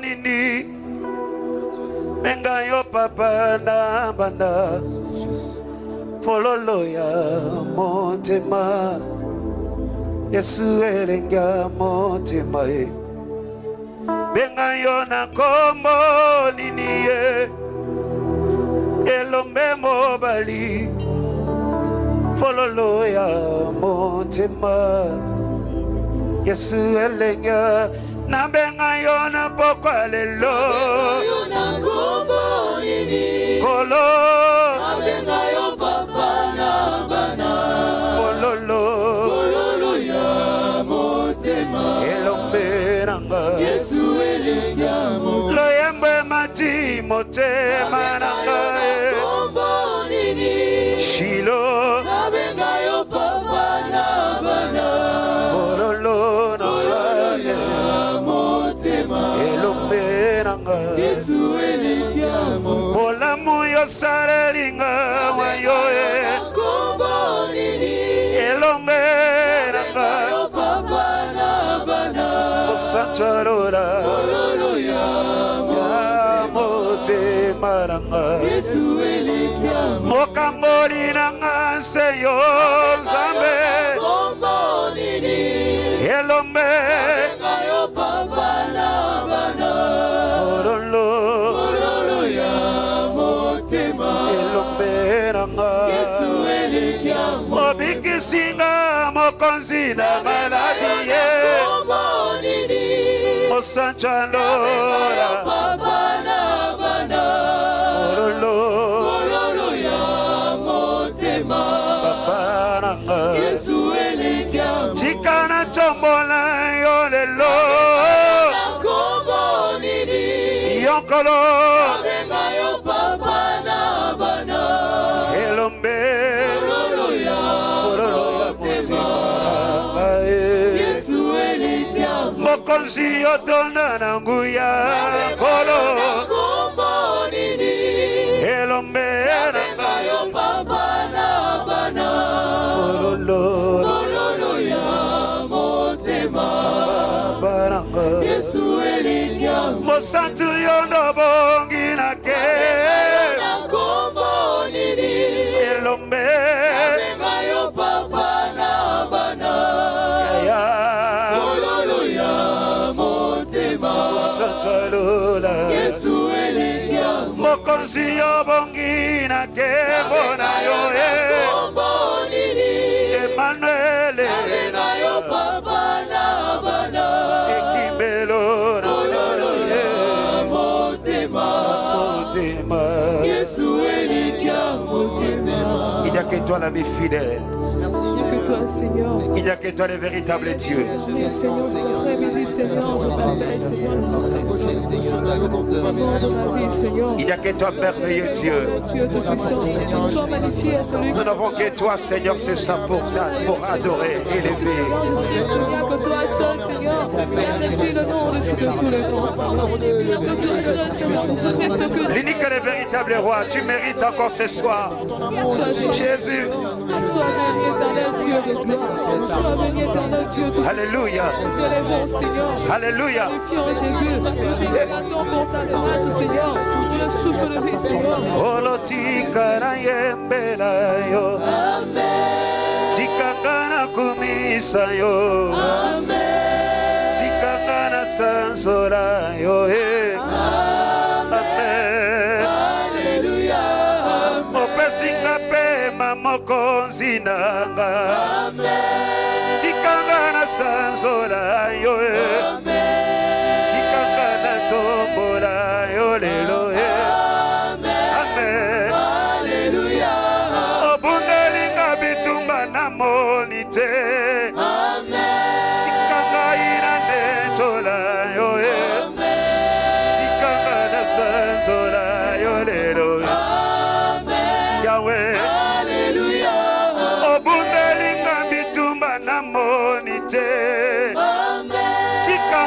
nini benga yo papa na banda fololo ya motema Yesu elenga motema benga yo na kombo nini elombe mobali fololo ya motema Yesu elenga na benga yo na pokwa lelo kolo na benga yo papa na bana fololo ya motema elombe nanga Yesu elenga mo loyembe mati motema nanga Shilo na benga yo papa na bana fololo ya motema elombe nanga Yesu elenga mo Olamu yo sarelinga wayo kombo nini elombe nanga yo papa na bana Santarora ya motema nanga Yesu elenga mo Mokamboli nanga seyo Nzambe kombo nini elombe yo papa na bana fololo ya motema elombe nanga Yesu elenga mo Obikisinga mokonzi na maladi kombo nini Mosanchalora papa na bana fololo ya motema papa nanga Yesu elenga mo Chikana chombola yo lelo kombo nini Yonkolo benga yo papa na bana elombe ya motema Yesu elenga mo Mokonzi yotona na nguya kolo kombo nini elombe benga yo papa na bana fololo ya motema baranga Yesu elenga mo Mosantu yondo bongi na ke kombo nini elombe benga yo papa na bana ya ya motema Santalula Yesu elenga mo Mokonzi yo bongi na ke bona yo kombo nini Emmanuel benga yo papa na bana Ekibelo ya motema motema Yesu elenga motema. Il n'y a que toi l'ami fidèle que toi, Seigneur. Il n'y a que toi le véritable Dieu Il n'y a que toi merveilleux Dieu Nous n'avons que toi Seigneur c'est ça pour adorer, élever Que toi seul, Seigneur, merci le nom de tous les noms. L'unique et le véritable roi, tu mérites encore ce soir Jésus Sois béni, éternel Dieu de gloire. Sois béni, éternel Dieu de Alléluia Dieu les bons, Seigneur. Alléluia Glorifions Jésus. Nous attendons pour ta grâce, Seigneur. Le souffle de vie, Seigneur. Olotika na yembela yo Tikanga na kumisa yo Tikanga na sansola yo Amen Opesinga pe mamokonzi nanga Tikanga na sansola yo Tikanga na tombola yo lelo Amen Obundelinga bitumba na monite Tikanga ina netola yo Tikanga na sansola yo lelo Yahweh Obundelinga bitumba na monite Tikanga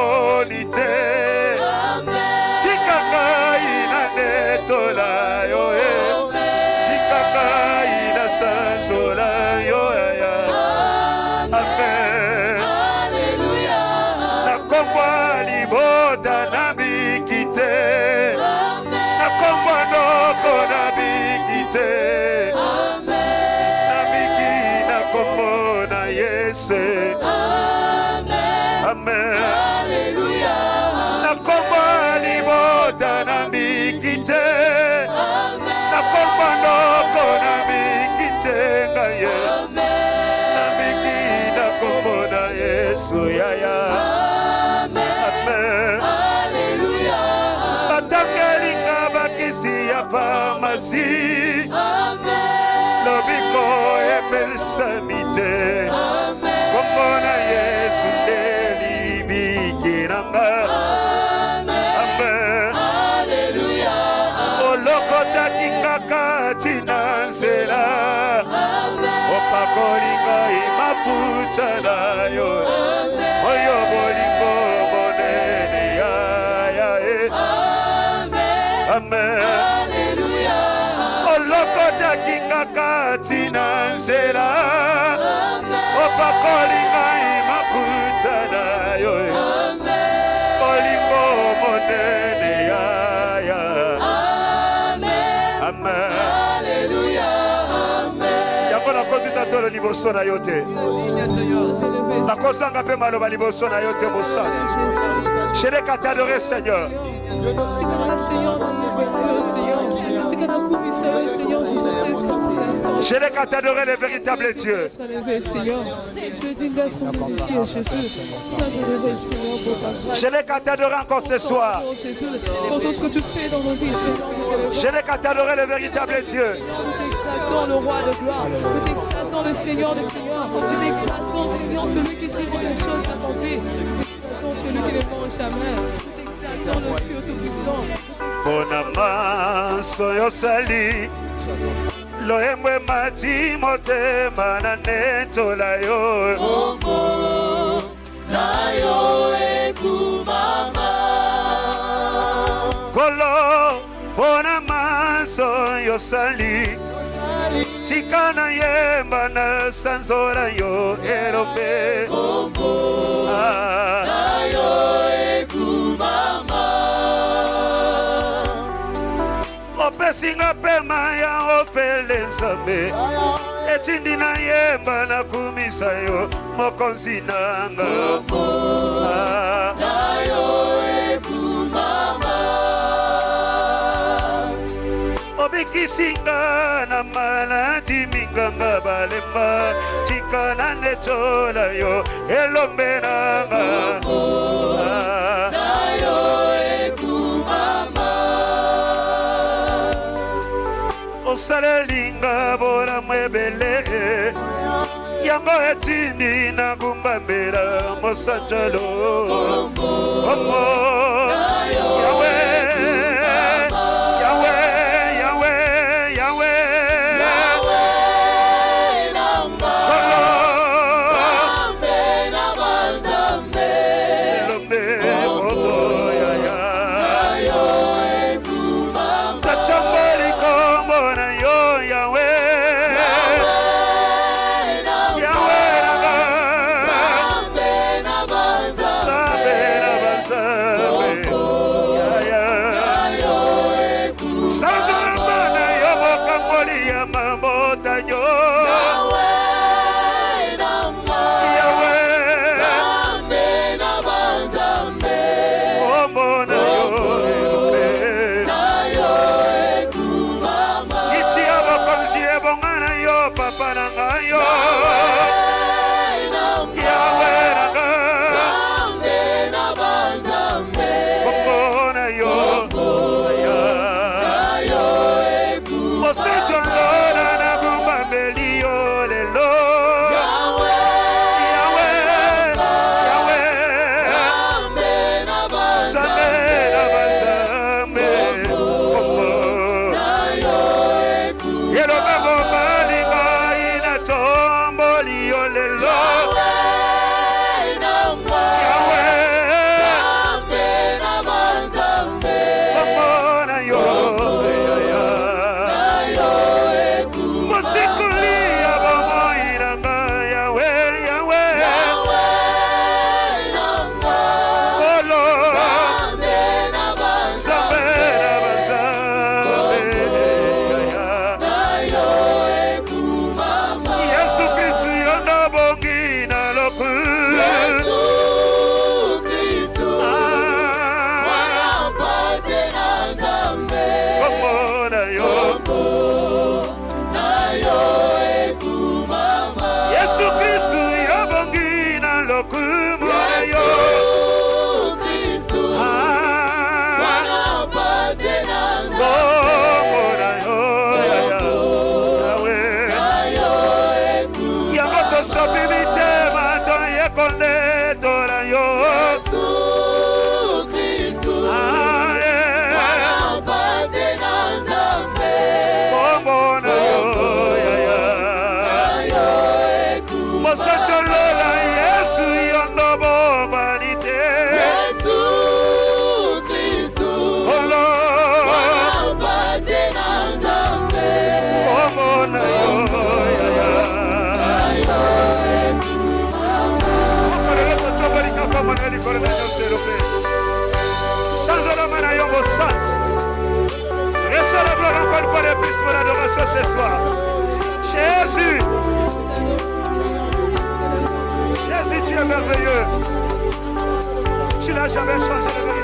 moni te tika ngai na netola yo tika ngai na sanzola yo ya amen nakomba libota na bikite nakomba ndoko na bikite na biki nakombo na Yesu amen nakomba libota na bikite nakomba ndoko na bikite ngaye na biki nakombo na Yesu yaya amen batangelinga bakisi ya pharmacie lobiko epesamite komona Yesu elibikiranga amen olokotaki kaka tina nzela opakolinga imafuta na yo oyo bolingo monene yaya amen olokotaki kaka tina nzela opakolinga imafuta na yo bolingo monene yaya amen yango nakozita tolo liboso na yo te nakosanga mpe maloba liboso na yo te mosala je n'ai qu'à t'adorer Seigneur je n'ai qu'à t'adorer le véritable Dieu. Je n'ai qu'à t'adorer encore ce soir. Je n'ai qu'à t'adorer le véritable Dieu. Le roi de gloire, nous exaltons le Seigneur des Seigneurs, nous exaltons Seigneur celui qui dit les choses accomplisses, nous exaltons celui qui ne mange jamais, nous exaltons le Dieu tout-puissant. Bonamaso yosali loembwe mati motema na netola yo Kombo na yo ekumama kolo bonamaso yosali chikana yemba na sanzora yo elope Kombo na yo ekumama opesinga pema ya ofele nzambe etindi na yemba na kumisa yo mokonzi nanga na yo ekumama obikisinga na maladi minganga balemba chikana netola yo elombe nanga na yo ekumama osalelinga bora mwebele yango etindi na kumbambela mosanjalo omo yawe yawe yawe yawe pour le nom de Sans le manayon au centre. Et célébrons encore une fois de plus pour l'adoration ce soir. Jésus. Jésus, tu es merveilleux. Tu n'as jamais changé de vérité.